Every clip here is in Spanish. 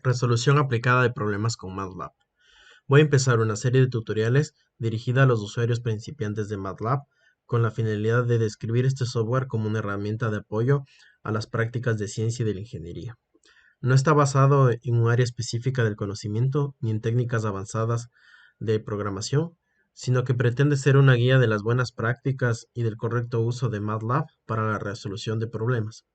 Resolución aplicada de problemas con MATLAB. Voy a empezar una serie de tutoriales dirigida a los usuarios principiantes de MATLAB con la finalidad de describir este software como una herramienta de apoyo a las prácticas de ciencia y de la ingeniería. No está basado en un área específica del conocimiento ni en técnicas avanzadas de programación, sino que pretende ser una guía de las buenas prácticas y del correcto uso de MATLAB para la resolución de problemas.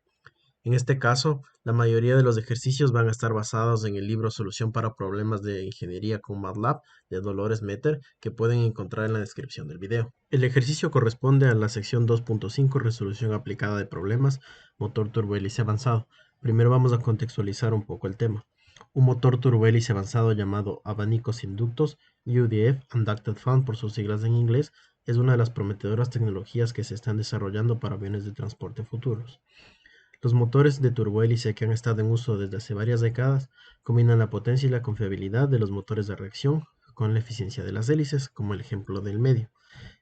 En este caso, la mayoría de los ejercicios van a estar basados en el libro Solución para problemas de ingeniería con MATLAB de Dolores Metter, que pueden encontrar en la descripción del video. El ejercicio corresponde a la sección 2.5 Resolución aplicada de problemas, motor turbohélice avanzado. Primero vamos a contextualizar un poco el tema. Un motor turbohélice avanzado llamado abanicos inductos, UDF, Unducted Fan por sus siglas en inglés, es una de las prometedoras tecnologías que se están desarrollando para aviones de transporte futuros. Los motores de turbohélice que han estado en uso desde hace varias décadas combinan la potencia y la confiabilidad de los motores de reacción con la eficiencia de las hélices, como el ejemplo del medio.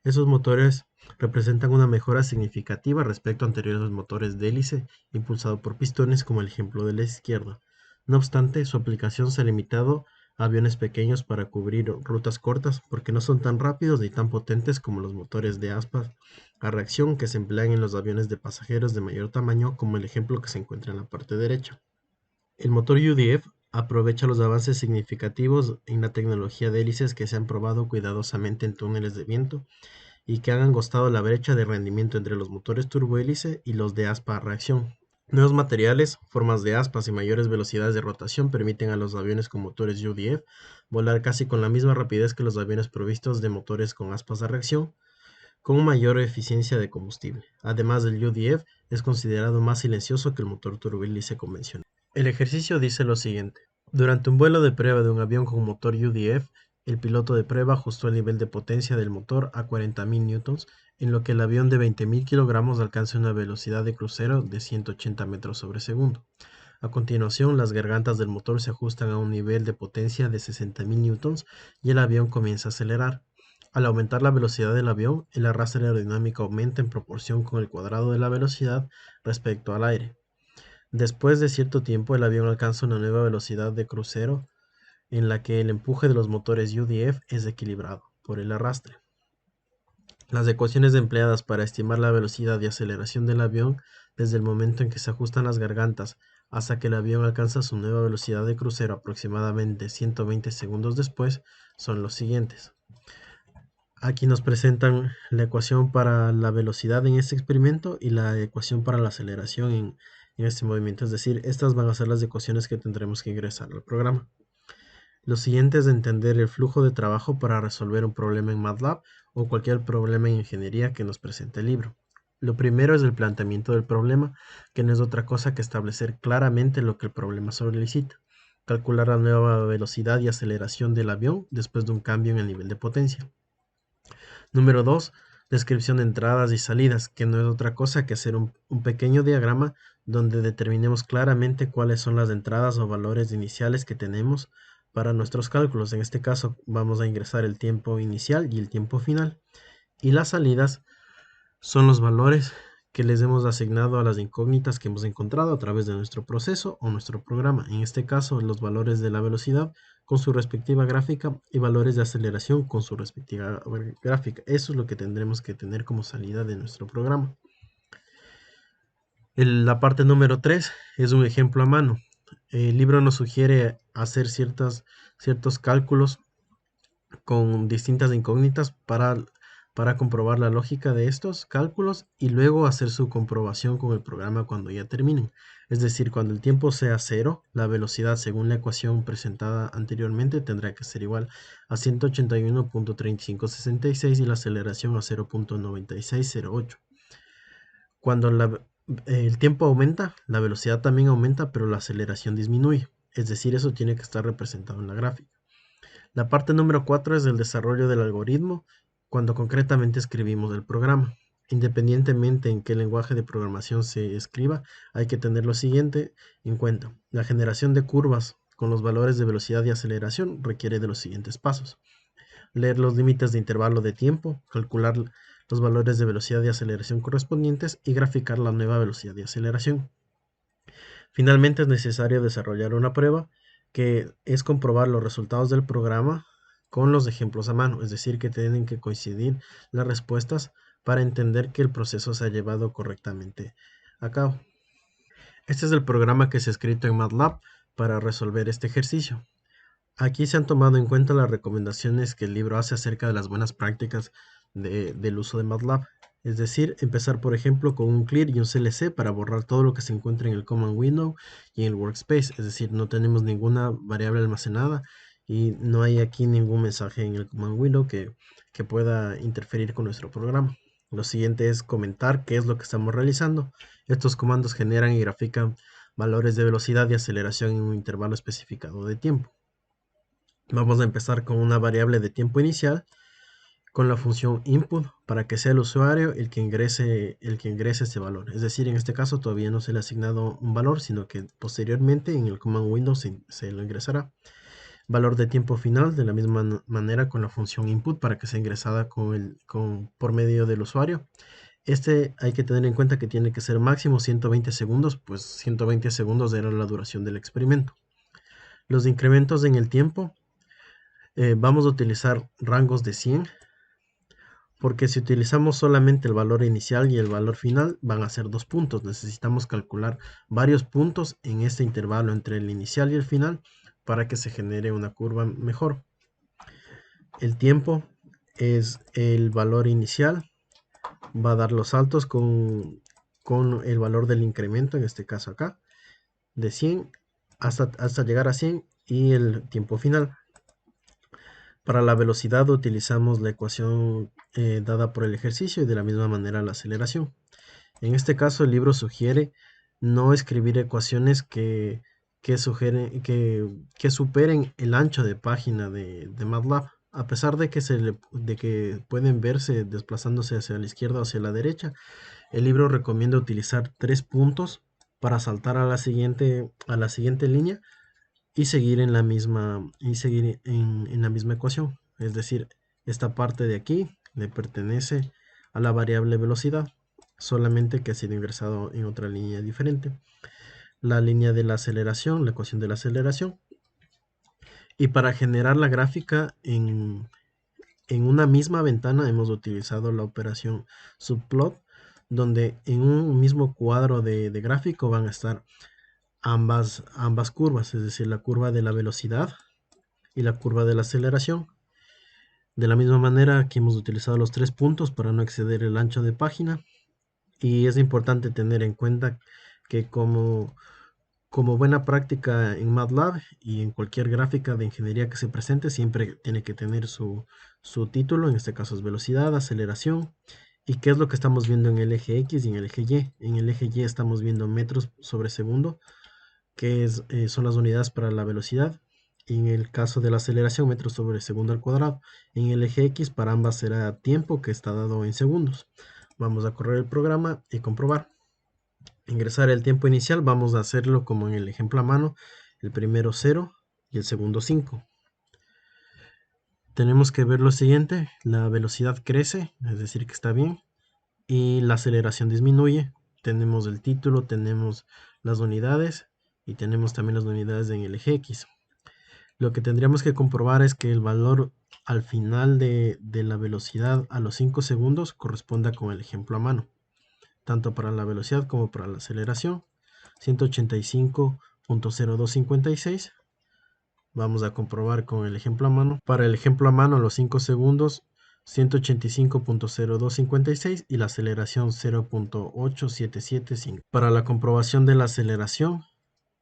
Esos motores representan una mejora significativa respecto a anteriores motores de hélice impulsados por pistones, como el ejemplo de la izquierda. No obstante, su aplicación se ha limitado a aviones pequeños para cubrir rutas cortas porque no son tan rápidos ni tan potentes como los motores de aspas a reacción que se emplean en los aviones de pasajeros de mayor tamaño, como el ejemplo que se encuentra en la parte derecha. El motor UDF aprovecha los avances significativos en la tecnología de hélices que se han probado cuidadosamente en túneles de viento y que han angostado la brecha de rendimiento entre los motores turbohélice y los de aspa a reacción. Nuevos materiales, formas de aspas y mayores velocidades de rotación permiten a los aviones con motores UDF volar casi con la misma rapidez que los aviones provistos de motores con aspas a reacción, con mayor eficiencia de combustible. Además, el UDF es considerado más silencioso que el motor turbohélice convencional. El ejercicio dice lo siguiente. Durante un vuelo de prueba de un avión con motor UDF, el piloto de prueba ajustó el nivel de potencia del motor a 40.000 newtons, en lo que el avión de 20.000 kilogramos alcanza una velocidad de crucero de 180 metros sobre segundo. A continuación, las gargantas del motor se ajustan a un nivel de potencia de 60.000 newtons y el avión comienza a acelerar. Al aumentar la velocidad del avión, el arrastre aerodinámico aumenta en proporción con el cuadrado de la velocidad respecto al aire. Después de cierto tiempo, el avión alcanza una nueva velocidad de crucero en la que el empuje de los motores UDF es equilibrado por el arrastre. Las ecuaciones empleadas para estimar la velocidad y aceleración del avión desde el momento en que se ajustan las gargantas hasta que el avión alcanza su nueva velocidad de crucero aproximadamente 120 segundos después son los siguientes. Aquí nos presentan la ecuación para la velocidad en este experimento y la ecuación para la aceleración en este movimiento. Es decir, estas van a ser las ecuaciones que tendremos que ingresar al programa. Lo siguiente es entender el flujo de trabajo para resolver un problema en MATLAB o cualquier problema en ingeniería que nos presente el libro. Lo primero es el planteamiento del problema, que no es otra cosa que establecer claramente lo que el problema solicita. Calcular la nueva velocidad y aceleración del avión después de un cambio en el nivel de potencia. Número 2. Descripción de entradas y salidas, que no es otra cosa que hacer un pequeño diagrama donde determinemos claramente cuáles son las entradas o valores iniciales que tenemos para nuestros cálculos. En este caso vamos a ingresar el tiempo inicial y el tiempo final. Y las salidas son los valores que les hemos asignado a las incógnitas que hemos encontrado a través de nuestro proceso o nuestro programa. En este caso, los valores de la velocidad con su respectiva gráfica y valores de aceleración con su respectiva gráfica. Eso es lo que tendremos que tener como salida de nuestro programa. La parte número 3 es un ejemplo a mano. El libro nos sugiere hacer ciertos cálculos con distintas incógnitas para comprobar la lógica de estos cálculos y luego hacer su comprobación con el programa cuando ya terminen. Es decir, cuando el tiempo sea cero, la velocidad según la ecuación presentada anteriormente tendrá que ser igual a 181.3566 y la aceleración a 0.9608. Cuando el tiempo aumenta, la velocidad también aumenta, pero la aceleración disminuye. Es decir, eso tiene que estar representado en la gráfica. La parte número 4 es el desarrollo del algoritmo cuando concretamente escribimos el programa. Independientemente en qué lenguaje de programación se escriba, hay que tener lo siguiente en cuenta. La generación de curvas con los valores de velocidad y aceleración requiere de los siguientes pasos. Leer los límites de intervalo de tiempo, calcular los valores de velocidad y aceleración correspondientes y graficar la nueva velocidad y aceleración. Finalmente es necesario desarrollar una prueba que es comprobar los resultados del programa con los ejemplos a mano, es decir, que tienen que coincidir las respuestas para entender que el proceso se ha llevado correctamente a cabo. Este es el programa que se ha escrito en MATLAB para resolver este ejercicio. Aquí se han tomado en cuenta las recomendaciones que el libro hace acerca de las buenas prácticas del uso de MATLAB. Es decir, empezar por ejemplo con un clear y un CLC para borrar todo lo que se encuentra en el command window y en el workspace. Es decir, no tenemos ninguna variable almacenada y no hay aquí ningún mensaje en el command window que pueda interferir con nuestro programa. Lo siguiente es comentar qué es lo que estamos realizando. Estos comandos generan y grafican valores de velocidad y aceleración en un intervalo especificado de tiempo. Vamos a empezar con una variable de tiempo inicial con la función input para que sea el usuario el que ingrese ese valor. Es decir, en este caso todavía no se le ha asignado un valor, sino que posteriormente en el command window se lo ingresará. Valor de tiempo final de la misma manera con la función input para que sea ingresada por medio del usuario. Este hay que tener en cuenta que tiene que ser máximo 120 segundos, pues 120 segundos era la duración del experimento. Los incrementos en el tiempo, vamos a utilizar rangos de 100, porque si utilizamos solamente el valor inicial y el valor final van a ser 2 puntos. Necesitamos calcular varios puntos en este intervalo entre el inicial y el final para que se genere una curva mejor. El tiempo es el valor inicial, va a dar los saltos con el valor del incremento, en este caso acá, de 100 hasta llegar a 100 y el tiempo final. Para la velocidad utilizamos la ecuación dada por el ejercicio y de la misma manera la aceleración. En este caso el libro sugiere no escribir ecuaciones que superen el ancho de página de MATLAB. A pesar de que pueden verse desplazándose hacia la izquierda o hacia la derecha, el libro recomienda utilizar 3 puntos para saltar a la siguiente línea y seguir en la misma ecuación. Es decir, esta parte de aquí le pertenece a la variable velocidad, solamente que ha sido ingresado en otra línea diferente. La línea de la aceleración, la ecuación de la aceleración. Y para generar la gráfica en una misma ventana hemos utilizado la operación subplot, donde en un mismo cuadro de gráfico van a estar ambas curvas, es decir, la curva de la velocidad y la curva de la aceleración. De la misma manera, aquí hemos utilizado los 3 puntos para no exceder el ancho de página. Y es importante tener en cuenta que como buena práctica en MATLAB y en cualquier gráfica de ingeniería que se presente, siempre tiene que tener su título, en este caso es velocidad, aceleración, y qué es lo que estamos viendo en el eje X y en el eje Y. En el eje Y estamos viendo metros sobre segundo, que son las unidades para la velocidad. Y en el caso de la aceleración, metros sobre segundo al cuadrado. En el eje X para ambas será tiempo, que está dado en segundos. Vamos a correr el programa y comprobar. Ingresar el tiempo inicial, vamos a hacerlo como en el ejemplo a mano, el primero 0 y el segundo 5. Tenemos que ver lo siguiente, la velocidad crece, es decir que está bien, y la aceleración disminuye. Tenemos el título, tenemos las unidades y tenemos también las unidades en el eje X. Lo que tendríamos que comprobar es que el valor al final de la velocidad a los 5 segundos corresponda con el ejemplo a mano, tanto para la velocidad como para la aceleración. 185.0256. Vamos a comprobar con el ejemplo a mano. Para el ejemplo a mano, los 5 segundos, 185.0256 y la aceleración 0.8775. Para la comprobación de la aceleración,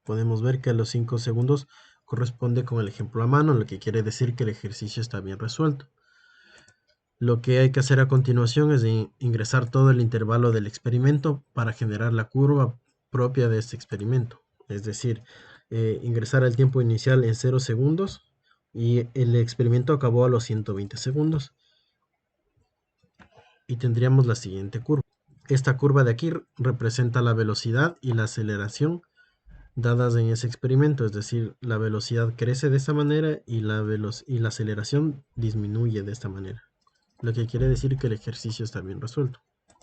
podemos ver que a los 5 segundos corresponde con el ejemplo a mano, lo que quiere decir que el ejercicio está bien resuelto. Lo que hay que hacer a continuación es ingresar todo el intervalo del experimento para generar la curva propia de este experimento. Es decir, ingresar el tiempo inicial en 0 segundos y el experimento acabó a los 120 segundos. Y tendríamos la siguiente curva. Esta curva de aquí representa la velocidad y la aceleración dadas en ese experimento, es decir, la velocidad crece de esta manera y la aceleración disminuye de esta manera, lo que quiere decir que el ejercicio está bien resuelto.